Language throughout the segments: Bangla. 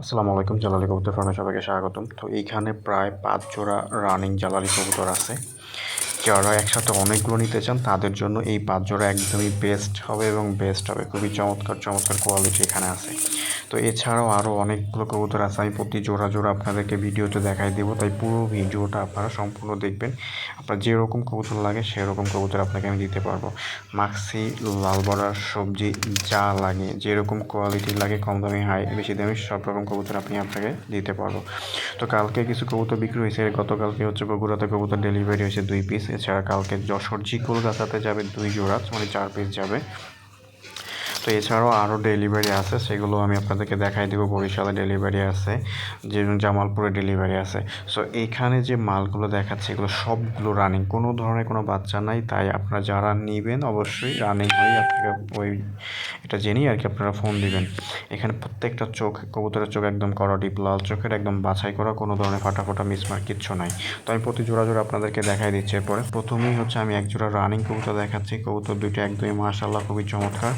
আসসালামু আলাইকুম। জালালি কবুতর ফার্মে সবাইকে স্বাগতম। তো এইখানে প্রায় ৫ জোড়া রানিং জালালি কবুতর আছে। যারা একসাথে অনেকগুলো নিতে চান তাদের জন্য এই ৫ জোড়া একদমই বেস্ট হবে এবং বেস্ট হবে। খুবই চমৎকার চমৎকার কোয়ালিটি এখানে আছে। তো এছাড়াও আরও অনেকগুলো কবুতর আছে, আমি প্রতি জোড়া জোড়া আপনাদেরকে ভিডিওতে দেখাই দেবো, তাই পুরো ভিডিওটা আপনারা সম্পূর্ণ দেখবেন। আপনার যেরকম কবুতর লাগে সেরকম কবুতর আপনাকে আমি দিতে পারবো। মাক্সি, লাল বড়ার, সবজি যা লাগে, যেরকম কোয়ালিটি লাগে, কম দামি হাই বেশি দামি সব রকম কবুতর আপনাকে দিতে পারবো। তো কালকে কিছু কবুতর বিক্রি হয়েছে, গতকালকে হচ্ছে বগুড়াতে কবুতর ডেলিভারি হয়েছে 2 পিস। এছাড়া কালকে যশোর জিকুলগাছাতে যাবে 2 জোড়া, মানে 4 পিস যাবে। তো এছাড়াও আরও ডেলিভারি আছে, সেগুলো আমি আপনাদেরকে দেখাই দেবো। বরিশালে ডেলিভারি আছে, যে জামালপুরে ডেলিভারি আছে। সো এইখানে যে মালগুলো দেখাচ্ছে এগুলো সবগুলো রানিং, কোনো ধরনের কোনো বাচ্চা নাই। তাই আপনারা যারা নেবেন অবশ্যই রানিং হয়ে আপনাকে ওই এটা জেনেই আর কি আপনারা ফোন দিবেন। এখানে প্রত্যেকটা চোখ, কবুতরের চোখ একদম করা ডিপ লাল চোখের, একদম বাছাই করা, কোনো ধরনের ফাটা মিসমার্ক কিচ্ছু নাই। তো আমি প্রতি জোড়া জোড়া আপনাদেরকে দেখাই দিচ্ছি। এরপরে প্রথমেই হচ্ছে আমি এক জোড়া রানিং কবুতর দেখাচ্ছি। কবুতর দুইটা একদমই মাশাআল্লাহ খুবই চমৎকার।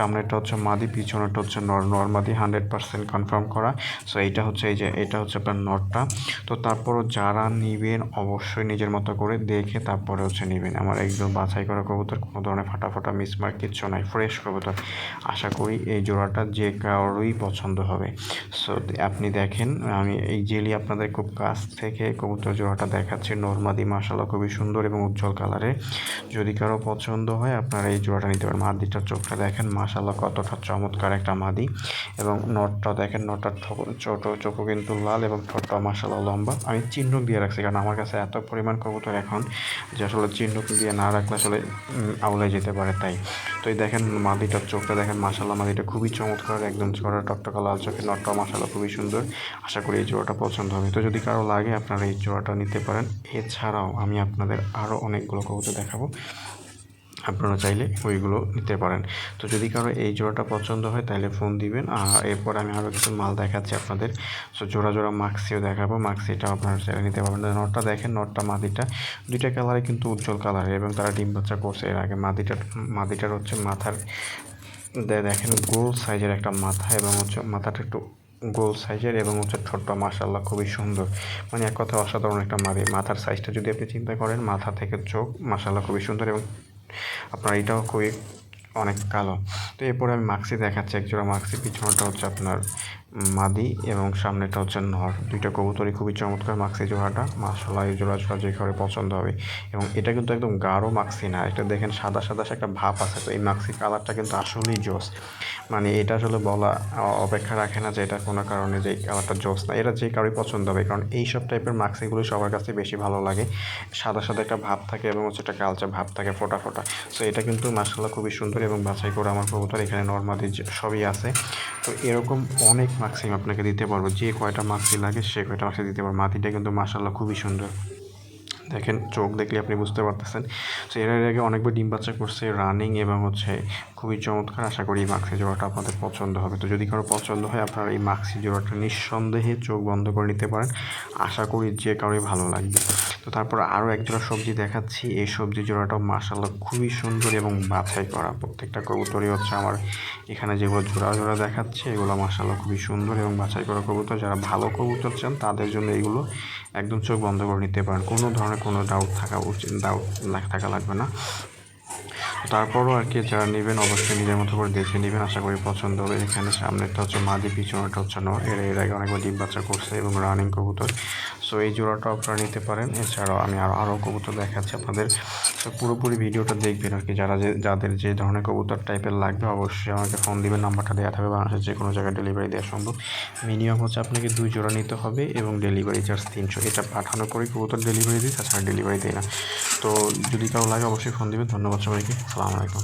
সামনেরটা হচ্ছে মাদি, পিছনেরটা হচ্ছে নর মাদি, 100% কনফার্ম করা। সো এইটা হচ্ছে এটা হচ্ছে আপনার নরটা। তো তারপরও যারা নেবেন অবশ্যই নিজের মতো করে দেখে তারপরে হচ্ছে নেবেন। আমার একদম বাছাই করা কবুতর, কোনো ধরনের ফাটা মিসমার্ক কিচ্ছু নাই, ফ্রেশ কবুতর। আশা করি এই জোড়াটা যে কারোরই পছন্দ হবে। সো আপনি দেখেন, আমি এই জেলি আপনাদের খুব কাছ থেকে কবুতর জোড়াটা দেখাচ্ছি। নরমাদি মাশাআল্লাহ খুবই সুন্দর এবং উজ্জ্বল কালারের। যদি কারো পছন্দ হয় আপনারা এই জোড়াটা নিতে পারেন। মাদিটার চোখটা দেখেন মাশাআল্লাহ কতটা চমৎকার একটা মাদি, এবং নটটা দেখেন, নটটার ছোট চোখও কিন্তু লাল এবং ঠোঁটটা মাশাআল্লাহ লম্বা। আমি চিহ্নক দিয়ে রাখছি কারণ আমার কাছে এত পরিমাণ কবুতর এখন যে আসলে চিহ্নক দিয়ে না রাখলে আসলে আউলে যেতে পারে, তাই। তো এই দেখেন মাদিটার চোখটা দেখেন মাশাআল্লাহ, মাদিটা খুবই চমৎকার, একদম ছড়া টকটকা লাল চোখের। নটটা মাশাআল্লাহ খুবই সুন্দর। আশা করি এই জোড়াটা পছন্দ হবে। তো যদি কারো লাগে আপনারা এই জোড়াটা নিতে পারেন। এছাড়াও আমি আপনাদের আরও অনেকগুলো কবুতর দেখাবো, আপনারা চাইলে ওইগুলো নিতে পারেন। তো যদি কারো এই জোড়াটা পছন্দ হয় তাহলে ফোন দিবেন। আর এরপর আমি আরও কিছু মাল দেখাচ্ছি আপনাদের। সো জোড়া জোড়া মাক্সিও দেখাবো, মাক্সিটাও আপনারা চাইলে নিতে পারবেন। নটটা দেখেন, নটটা মাদিটা দুইটা কালারে কিন্তু উজ্জ্বল কালারে, এবং তারা ডিম বাচ্চা করছে এর আগে। মাদিটার হচ্ছে মাথার দেখেন গোল সাইজের একটা মাথা, এবং হচ্ছে মাথাটা একটু গোল সাইজের, এবং হচ্ছে ঠোঁটটা মাশাআল্লাহ খুবই সুন্দর। মানে এক কথা অসাধারণ একটা মাথার সাইজটা যদি আপনি চিন্তা করেন, মাথা থেকে চোখ মাশাআল্লাহ খুবই সুন্দর, এবং আপনার এটাও খুবই অনেক কালো। তো এরপরে আমি মাক্সি দেখাচ্ছি, একজোড়া মাক্সি। পিছনটা হচ্ছে আপনার মাদি এবং সামনেটা হচ্ছে নর। দুইটা কবুতরই খুবই চমৎকার। মাক্সি জোড়াটা মাশাআল্লাহ, এই জোড়া যে কারো পছন্দ হবে। এবং এটা কিন্তু একদম গাঢ় মাক্সি না, এটা দেখেন সাদা সাদা একটা ভাব আছে। তো এই মাক্সি কালারটা কিন্তু আসলেই জোস। মানে এটা আসলে বলা অপেক্ষা রাখে না যে এটা কোনো কারণে যে এই কালারটা জোস না, এটা যে কারোই পছন্দ হবে। কারণ এইসব টাইপের মাক্সিগুলো সবার কাছে বেশি ভালো লাগে। সাদা সাদা একটা ভাব থাকে এবং হচ্ছে একটা কালচে ভাব থাকে, ফোটা ফোটা। সো এটা কিন্তু মাশাআল্লাহ খুবই সুন্দর এবং বাছাই করে আমার কবুতর। এখানে নরমাদি সবই আছে। তো এরকম অনেক মাক্সিম আপনাকে দিতে পারবো, যে কয়টা মাক্সি লাগে সে কয়টা মাক্সি দিতে পারবো। মাটিটা কিন্তু মাশাআল্লাহ খুবই সুন্দর, দেখেন চোখ দেখলে আপনি বুঝতে পারতেছেন। তো এর আগে অনেকবার ডিম বাচ্চা করছে রানিং, এবং হচ্ছে খুবই চমৎকার। আশা করি এই মাক্সি জোড়াটা আপনাদের পছন্দ হবে। তো যদি কারো পছন্দ হয় আপনারা এই মাক্সি জোড়াটা নিঃসন্দেহে চোখ বন্ধ করে নিতে পারেন। আশা করি যে কারোই ভালো লাগবে। তো তারপর আরও এক জোড়া সবজি দেখাচ্ছি। এই সবজি জোড়াটাও মাশাআল্লাহ খুবই সুন্দর এবং বাছাই করা। প্রত্যেকটা কবুতরই হচ্ছে আমার এখানে যেগুলো জোড়া জোড়া দেখাচ্ছে এগুলো মাশাআল্লাহ খুবই সুন্দর এবং বাছাই করা কবুতর। যারা ভালো কবুতর চান তাদের জন্য এগুলো একদম চোখ বন্ধ করে নিতে পারেন, কোনো ধরনের কোনো ডাউট থাকা লাগবে না। তারপরও আর কি যারা নেবেন অবশ্যই নিজের মতো করে দেখে নেবেন, আশা করি পছন্দ হবে। এখানে সামনেরটা হচ্ছে মাদি, পিছনেরটা হচ্ছে নর। এর আগে অনেকবার ডিম বাচ্চা করছে এবং রানিং কবুতর। সো এই জোড়াটাও আপনারা নিতে পারেন। এছাড়াও আমি আরও কবুতর দেখাচ্ছি আপনাদের। সো পুরোপুরি ভিডিওটা দেখবেন আর কি। যাদের যে ধরনের কবুতর টাইপের লাগবে অবশ্যই আমাকে ফোন দিবেন, নাম্বারটা দেওয়া থাকবে। বাংলাদেশের যে কোনো জায়গায় ডেলিভারি দেওয়া সম্ভব। মিনিমাম হচ্ছে আপনাকে 2 জোড়া নিতে হবে এবং ডেলিভারি চার্জ 300। এটা পাঠানো করে কবুতর ডেলিভারি দিই, তাছাড়া ডেলিভারি দেয় না। তো যদি কারো লাগে অবশ্যই ফোন দিবেন। ধন্যবাদ সবাইকে। আসসালামু আলাইকুম।